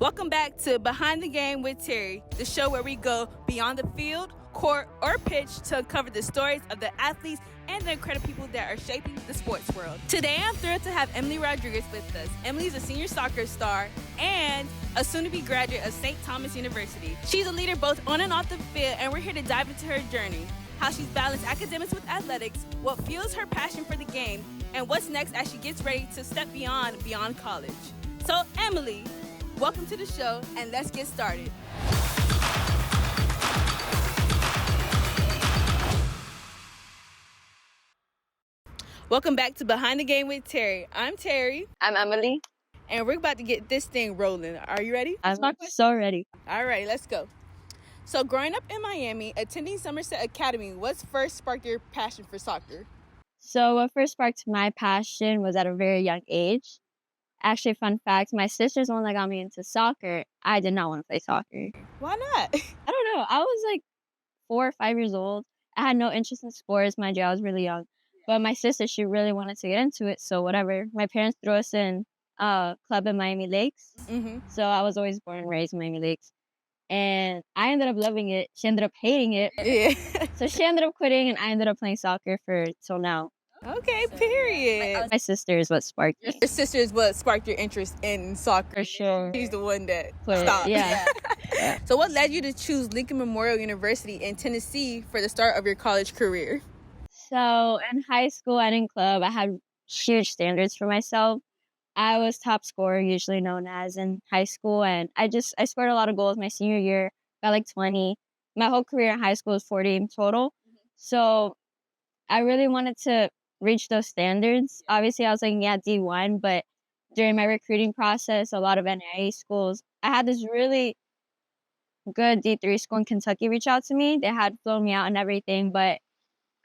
Welcome back to Behind the Game with Terry, the show where we go beyond the field, court, or pitch to uncover the stories of the athletes and the incredible people that are shaping the sports world. Today, I'm thrilled to have Emily Rodriguez with us. Emily's a senior soccer star and a soon-to-be graduate of St. Thomas University. She's a leader both on and off the field, and we're here to dive into her journey, how she's balanced academics with athletics, what fuels her passion for the game, and what's next as she gets ready to step beyond college. So, Emily, welcome to the show, and let's get started. Welcome back to Behind the Game with Terry. I'm Terry. I'm Emily. And we're about to get this thing rolling. Are you ready? I'm so ready. All right, let's go. So growing up in Miami, attending Somerset Academy, what's first sparked your passion for soccer? So what first sparked my passion was at a very young age. Actually, fun fact, my sister's the one that got me into soccer. I did not want to play soccer. Why not? I don't know. I was like 4 or 5 years old. I had no interest in sports. Mind you, I was really young. But my sister, she really wanted to get into it. So whatever. My parents threw us in a club in Miami Lakes. Mm-hmm. So I was always born and raised in Miami Lakes. And I ended up loving it. She ended up hating it. Yeah. So she ended up quitting, and I ended up playing soccer till now. Okay, period. My sister is what sparked me. Your sister is what sparked your interest in soccer. For sure. She's the one that Quit. stopped. Yeah. So what led you to choose Lincoln Memorial University in Tennessee for the start of your college career? So in high school and in club, I had huge standards for myself. I was top scorer, usually known as, in high school, and I scored a lot of goals my senior year, got like 20. My whole career in high school was 40 in total. So I really wanted to reach those standards. Obviously, I was looking at D1, but during my recruiting process, a lot of NAIA schools, I had this really good D3 school in Kentucky reach out to me. They had flown me out and everything, but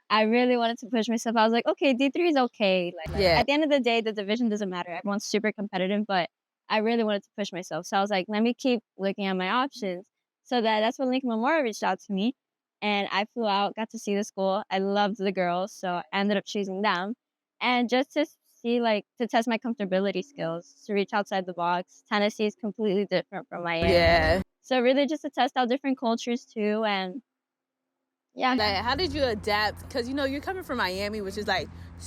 I really wanted to push myself. I was like, okay, D3 is okay. At the end of the day, the division doesn't matter. Everyone's super competitive, but I really wanted to push myself. So I was like, let me keep looking at my options. So that's when Lincoln Memorial reached out to me. And I flew out, got to see the school. I loved the girls, so I ended up choosing them. And just to see, to test my comfortability skills, to reach outside the box. Tennessee is completely different from Miami. Yeah. So really just to test out different cultures too, and yeah. How did you adapt? Because, you're coming from Miami, which is,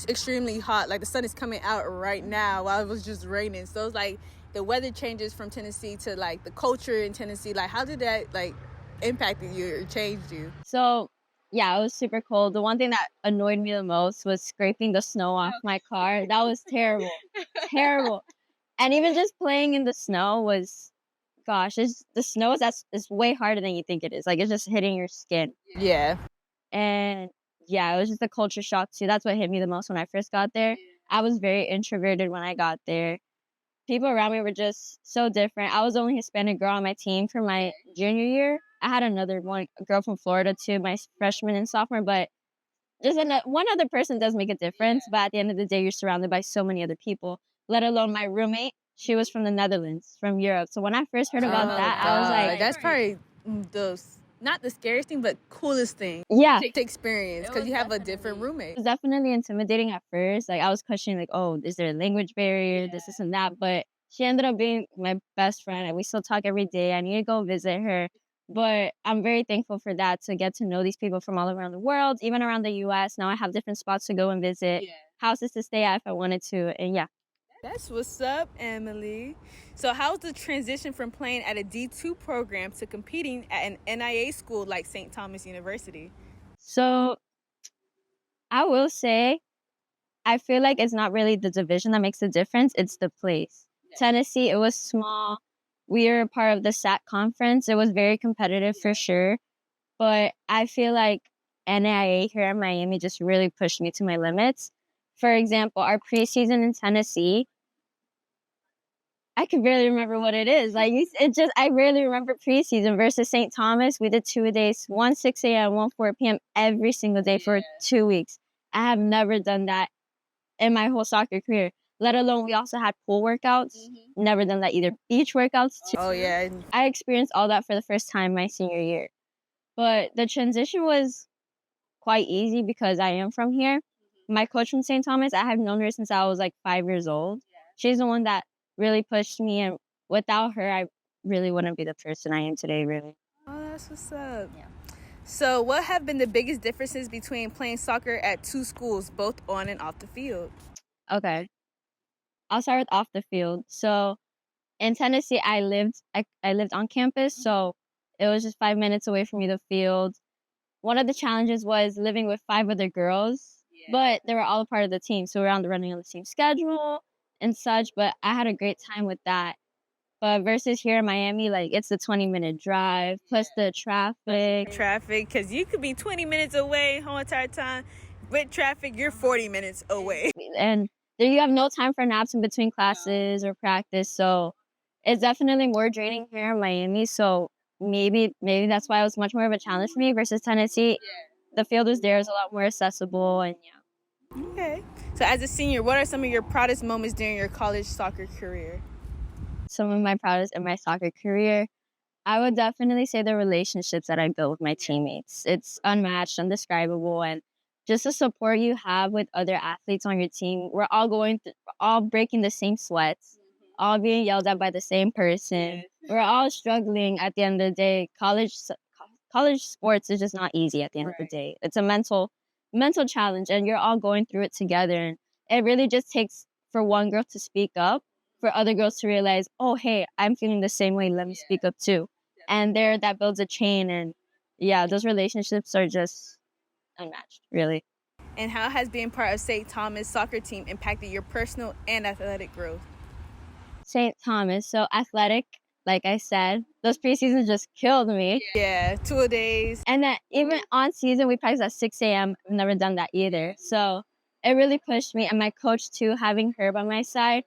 extremely hot. The sun is coming out right now while it was just raining. So it's, the weather changes from Tennessee to, the culture in Tennessee. How did that, impacted you or changed you? So, yeah, it was super cold. The one thing that annoyed me the most was scraping the snow off my car. That was terrible. Terrible. And even just playing in the snow was, the snow is way harder than you think it is. It's just hitting your skin. Yeah. And, yeah, it was just a culture shock, too. That's what hit me the most when I first got there. I was very introverted when I got there. People around me were just so different. I was the only Hispanic girl on my team for my junior year. I had another girl from Florida too, my freshman and sophomore, but just one other person does make a difference. But at the end of the day, you're surrounded by so many other people, let alone my roommate. She was from the Netherlands, from Europe. So when I first heard about that, I was like... That's probably not the scariest thing, but coolest thing. Yeah. To experience, because you have a different roommate. It was definitely intimidating at first. I was questioning, is there a language barrier, this and that? But she ended up being my best friend, and we still talk every day. I need to go visit her. But I'm very thankful for that, to get to know these people from all around the world, even around the U.S. Now I have different spots to go and visit, houses to stay at if I wanted to, and yeah. That's what's up, Emily. So how's the transition from playing at a D2 program to competing at an NAIA school like St. Thomas University? So I will say, I feel like it's not really the division that makes the difference. It's the place. Tennessee, it was small. We were a part of the SAC conference. It was very competitive for sure. But I feel like NAIA here in Miami just really pushed me to my limits. For example, our preseason in Tennessee, I could barely remember what it is. I rarely remember preseason versus St. Thomas. We did 2-a-days, one 6 a.m., one 4 p.m. every single day for 2 weeks. I have never done that in my whole soccer career, let alone we also had pool workouts. Never done that either. Beach workouts too. Oh, yeah. I experienced all that for the first time my senior year. But the transition was quite easy because I am from here. My coach from St. Thomas, I have known her since I was 5 years old. She's the one that really pushed me, and without her, I really wouldn't be the person I am today, really. Oh, that's what's up. Yeah. So, what have been the biggest differences between playing soccer at two schools, both on and off the field? Okay. I'll start with off the field. So in Tennessee, I lived on campus, so it was just 5 minutes away from me, the field. One of the challenges was living with 5 other girls, but they were all a part of the team, so we were running on the same schedule and such, but I had a great time with that. But versus here in Miami, like, it's the 20-minute drive plus the traffic. Traffic, because you could be 20 minutes away whole entire time. With traffic, you're 40 minutes away. And there you have no time for naps in between classes or practice, so it's definitely more draining here in Miami, so maybe that's why it was much more of a challenge for me versus Tennessee. The field is there, is a lot more accessible, and yeah. Okay. So, as a senior, what are some of your proudest moments during your college soccer career? Some of my proudest in my soccer career, I would definitely say the relationships that I built with my teammates. It's unmatched, undescribable, and just the support you have with other athletes on your team. All breaking the same sweats, all being yelled at by the same person. We're all struggling at the end of the day. College sports is just not easy at the end of the day. It's a mental challenge, and you're all going through it together. And it really just takes for one girl to speak up, for other girls to realize, oh, hey, I'm feeling the same way. Let me speak up too. And there, that builds a chain. And yeah, those relationships are just unmatched, really. And how has being part of St. Thomas soccer team impacted your personal and athletic growth? St. Thomas, so athletic, like I said, those preseasons just killed me. Yeah, 2-a-days. And then even on season, we practice at 6 a.m. I've never done that either. So it really pushed me. And my coach, too, having her by my side,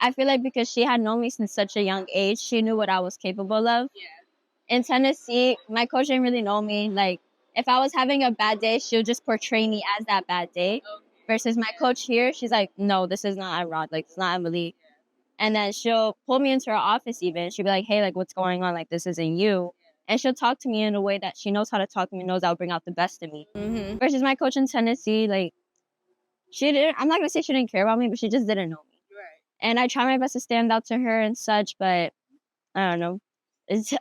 I feel like because she had known me since such a young age, she knew what I was capable of. In Tennessee, my coach didn't really know me. Like, if I was having a bad day, she'll just portray me as that bad day. Versus my coach here, she's like, no, this is not Rod. Like, it's not Emily. And then she'll pull me into her office even. She'll be like, hey, like, what's going on? Like, this isn't you. And she'll talk to me in a way that she knows how to talk to me, knows I'll bring out the best in me. Mm-hmm. Versus my coach in Tennessee, like, I'm not going to say she didn't care about me, but she just didn't know me. And I try my best to stand out to her and such, but I don't know.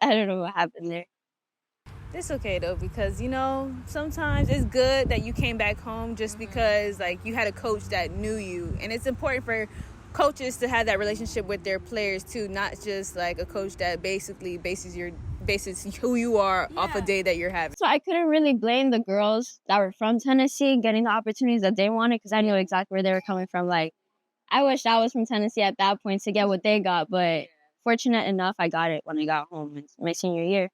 I don't know what happened there. It's okay though, because sometimes it's good that you came back home just because like you had a coach that knew you, and it's important for coaches to have that relationship with their players too, not just like a coach that basically bases who you are off a day that you're having. So I couldn't really blame the girls that were from Tennessee getting the opportunities that they wanted, because I knew exactly where they were coming from. Like, I wish I was from Tennessee at that point to get what they got, but fortunate enough, I got it when I got home in my senior year.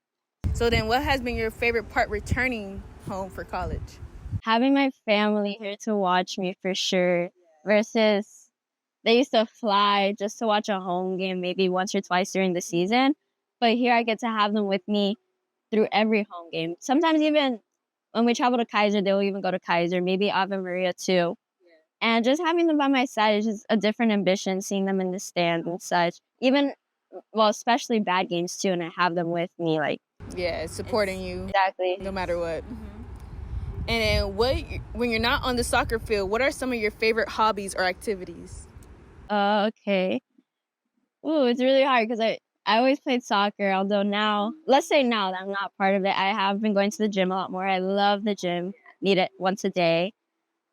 So then what has been your favorite part returning home for college? Having my family here to watch me for sure, versus they used to fly just to watch a home game maybe once or twice during the season. But here I get to have them with me through every home game. Sometimes even when we travel to Kaiser, they'll even go to Kaiser, maybe Ave Maria too. And just having them by my side is just a different ambition, seeing them in the stands and such. Especially bad games too, and I have them with me, like, yeah, supporting you exactly, no matter what. And then when you're not on the soccer field, what are some of your favorite hobbies or activities? Okay. Ooh, it's really hard because I always played soccer, although let's say now that I'm not part of it, I have been going to the gym a lot more. I love the gym. Need it once a day.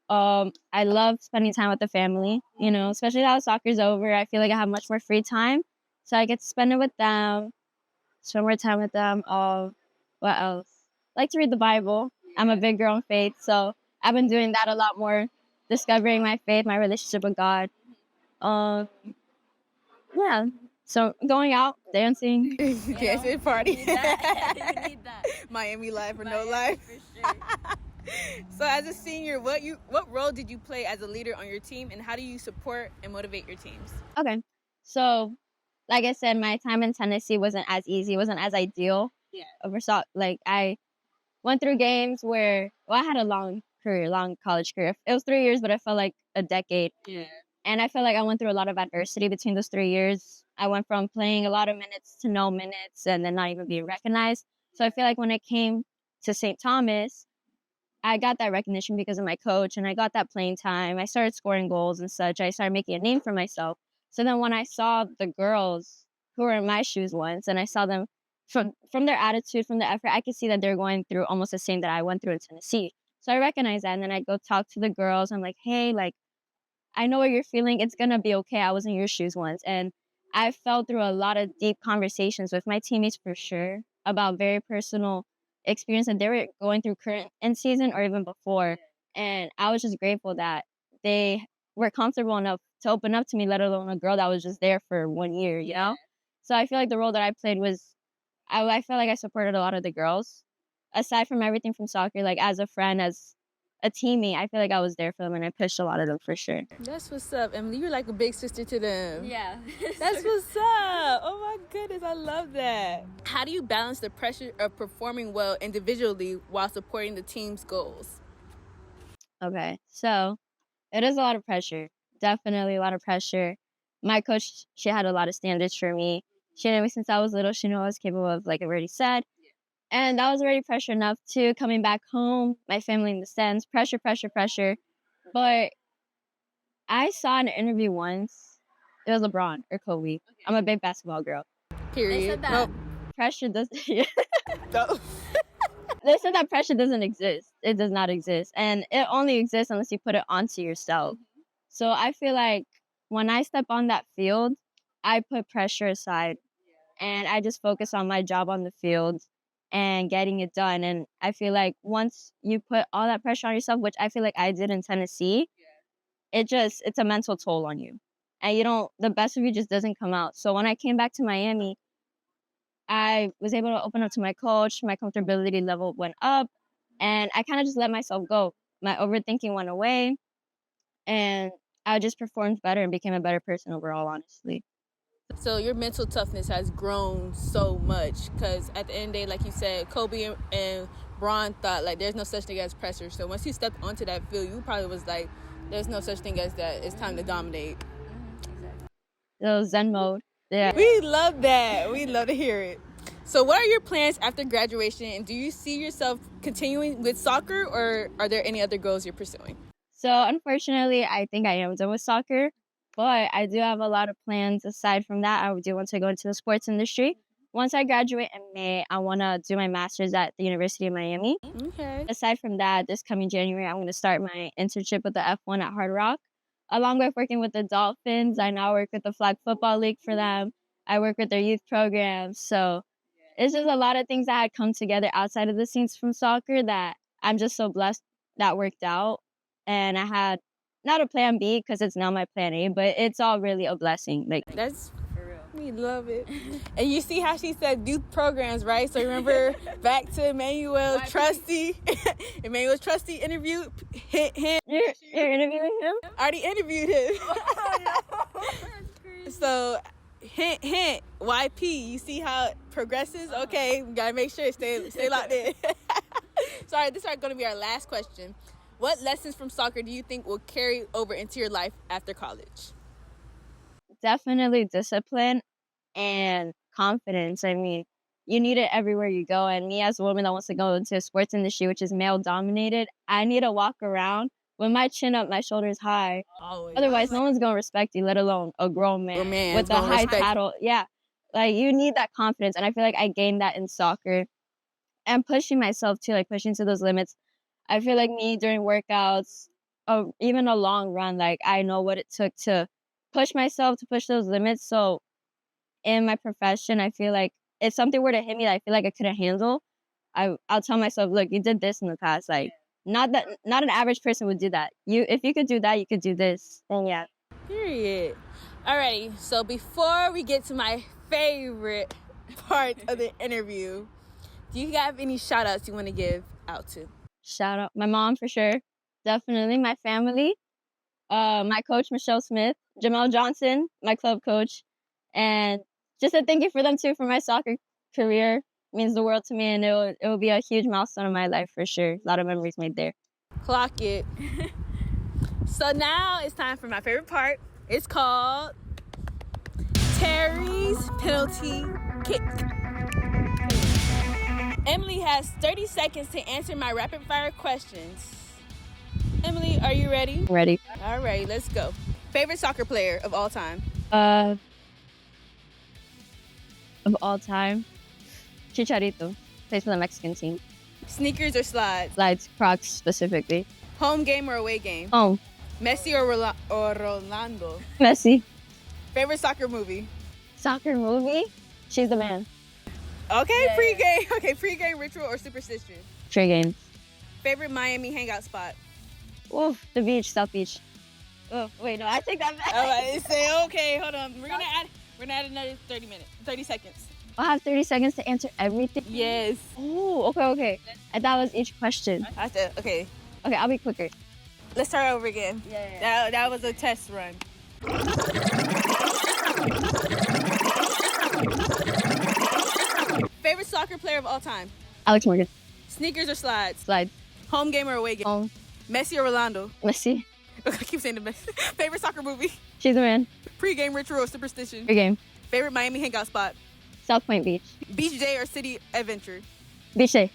I love spending time with the family, especially now soccer's over. I feel like I have much more free time, so I get to spend it with them, spend more time with them. What else? Like to read the Bible. I'm a big girl in faith, so I've been doing that a lot more, discovering my faith, my relationship with God. Yeah. So going out, dancing. Dancing party. You need that. You need that. Miami life or no life. For sure. So as a senior, what role did you play as a leader on your team, and how do you support and motivate your teams? Okay. So, like I said, my time in Tennessee wasn't as easy, wasn't as ideal. Yeah. Like, I went through games where, I had a long college career. It was 3 years, but it felt like a decade. Yeah. And I feel like I went through a lot of adversity between those 3 years. I went from playing a lot of minutes to no minutes and then not even being recognized. So I feel like when it came to St. Thomas, I got that recognition because of my coach, and I got that playing time. I started scoring goals and such. I started making a name for myself. So then when I saw the girls who were in my shoes once, and I saw them from their attitude, from the effort, I could see that they're going through almost the same that I went through in Tennessee. So I recognized that, and then I go talk to the girls. I'm like, hey, like, I know what you're feeling. It's gonna be okay. I was in your shoes once. And I fell through a lot of deep conversations with my teammates for sure about very personal experience that they were going through current in season or even before. And I was just grateful that they were comfortable enough to open up to me, let alone a girl that was just there for 1 year, you know? So I feel like the role that I played was I felt like I supported a lot of the girls. Aside from everything from soccer, like as a friend, as a teammate, I feel like I was there for them and I pushed a lot of them for sure. That's what's up, Emily. You're like a big sister to them. Yeah. That's what's up. Oh my goodness, I love that. How do you balance the pressure of performing well individually while supporting the team's goals? Okay, so it is a lot of pressure. Definitely a lot of pressure. My coach, she had a lot of standards for me. She knew me since I was little. She knew I was capable of, like I already said. And that was already pressure enough too. Coming back home, my family understands pressure, pressure, pressure. But I saw an interview once. It was LeBron or Kobe. I'm a big basketball girl. Period. They said that Nope. pressure doesn't. Nope. They said that pressure doesn't exist. It does not exist, and it only exists unless you put it onto yourself. So I feel like when I step on that field, I put pressure aside, and I just focus on my job on the field and getting it done. And I feel like once you put all that pressure on yourself, which I feel like I did in Tennessee, it's a mental toll on you. And the best of you just doesn't come out. So when I came back to Miami, I was able to open up to my coach, my comfortability level went up, and I kind of just let myself go. My overthinking went away, and I just performed better and became a better person overall, honestly. So your mental toughness has grown so much because at the end of the day, like you said, Kobe and Bron thought like there's no such thing as pressure. So once you stepped onto that field, you probably was like, there's no such thing as that. It's time to dominate. So Zen mode. Yeah. We love that. We love to hear it. So what are your plans after graduation? And do you see yourself continuing with soccer or are there any other goals you're pursuing? So unfortunately, I think I am done with soccer, but I do have a lot of plans aside from that. I do want to go into the sports industry. Once I graduate in May, I want to do my master's at the University of Miami. Okay. Aside from that, this coming January, I'm going to start my internship with the F1 at Hard Rock. Along with working with the Dolphins, I now work with the Flag Football League for them. I work with their youth programs. So it's just a lot of things that had come together outside of the scenes from soccer that I'm just so blessed that worked out. And I had not a plan B because it's now my plan A, but it's all really a blessing. Like That's we love it. And you see how she said youth programs, right? So remember back to Emmanuel Trusty. Emmanuel Trusty interview. Hint, hint. You're interviewing him? I already interviewed him. So hint, hint. YP. You see how it progresses? Okay, we gotta make sure stay locked in. Sorry, this is going to be our last question. What lessons from soccer do you think will carry over into your life after college? Definitely discipline and confidence. I mean, you need it everywhere you go. And me as a woman that wants to go into the sports industry, which is male dominated, I need to walk around with my chin up, my shoulders high. Always. Otherwise, no one's going to respect you, let alone a grown man with a high title. Yeah. Like you need that confidence. And I feel like I gained that in soccer and pushing myself too, like pushing to those limits. I feel like me during workouts, or even a long run, like I know what it took to push myself to push those limits. So in my profession, I feel like if something were to hit me that I feel like I couldn't handle, I'll tell myself, look, you did this in the past. Like not an average person would do that. If you could do that, you could do this. And yeah. Period. Alrighty, so before we get to my favorite part of the interview, do you have any shout outs you want to give out to? Shout out my mom for sure. Definitely my family. My coach, Michelle Smith, Jamel Johnson, my club coach, and just a thank you for them too for my soccer career. It means the world to me, and it will be a huge milestone in my life for sure. A lot of memories made there. Clock it. So now it's time for my favorite part. It's called Terry's Penalty Kick. Emily has 30 seconds to answer my rapid fire questions. Emily, are you ready? Ready. All right, let's go. Favorite soccer player of all time? of all time. Chicharito. Plays for the Mexican team. Sneakers or slides? Slides, Crocs specifically. Home game or away game? Home. Messi or Rolando? Messi. Favorite soccer movie? Soccer movie? She's the man. Okay, Yeah, pregame. Okay, pregame ritual or superstition? Trey games. Favorite Miami hangout spot? Oof, the beach, South Beach. Oh, wait, no, I take that back. All right, say okay. Hold on. We're gonna add another 30 seconds. I'll have 30 seconds to answer everything. Yes. Oh, okay. I thought it was each question. Okay. Okay, I'll be quicker. Let's start over again. Yeah. That was a test run. Favorite soccer player of all time? Alex Morgan. Sneakers or slides? Slide. Home game or away game? Home. Messi or Rolando? Messi. I keep saying the Messi. Favorite soccer movie? She's the man. Pre-game ritual or superstition? Free game. Favorite Miami hangout spot? South Point Beach. Beach day or city adventure? Beach day.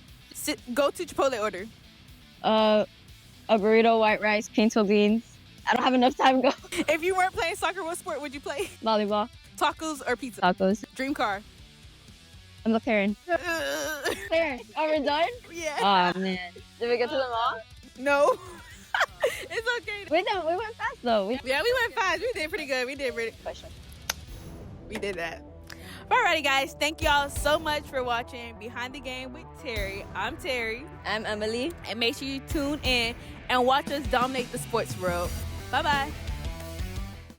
Go to Chipotle order. A burrito, white rice, pinto beans. I don't have enough time to go. If you weren't playing soccer, what sport would you play? Volleyball. Tacos or pizza? Tacos. Dream car? I'm a McLaren. McLaren. Oh, we're done? Yeah. Oh, man. Did we get to them all? No. It's okay. We went fast, though. Yeah, we went fast. We did pretty good. We did that. Alrighty, guys. Thank y'all so much for watching Behind the Game with Terry. I'm Terry. I'm Emily. And make sure you tune in and watch us dominate the sports world. Bye-bye.